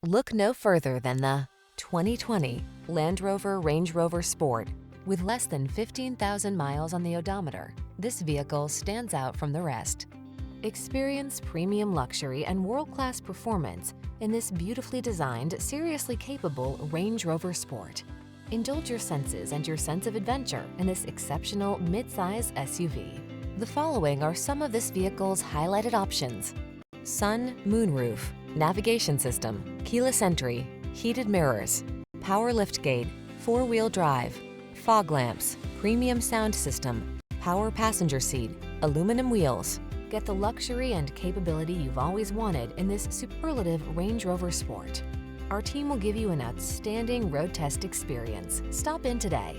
Look no further than the 2020 Landrover Range Rover Sport. With less than 15,000 miles on the odometer, this vehicle stands out from the rest. Experience premium luxury and world-class performance in this beautifully designed, seriously capable Range Rover Sport. Indulge your senses and your sense of adventure in this exceptional mid-size SUV. The following are some of this vehicle's highlighted options: sun, moonroof, navigation system, keyless entry, heated mirrors, power liftgate, four-wheel drive, fog lamps, premium sound system, power passenger seat, aluminum wheels. Get the luxury and capability you've always wanted in this superlative Range Rover Sport. Our team will give you an outstanding road test experience. Stop in today.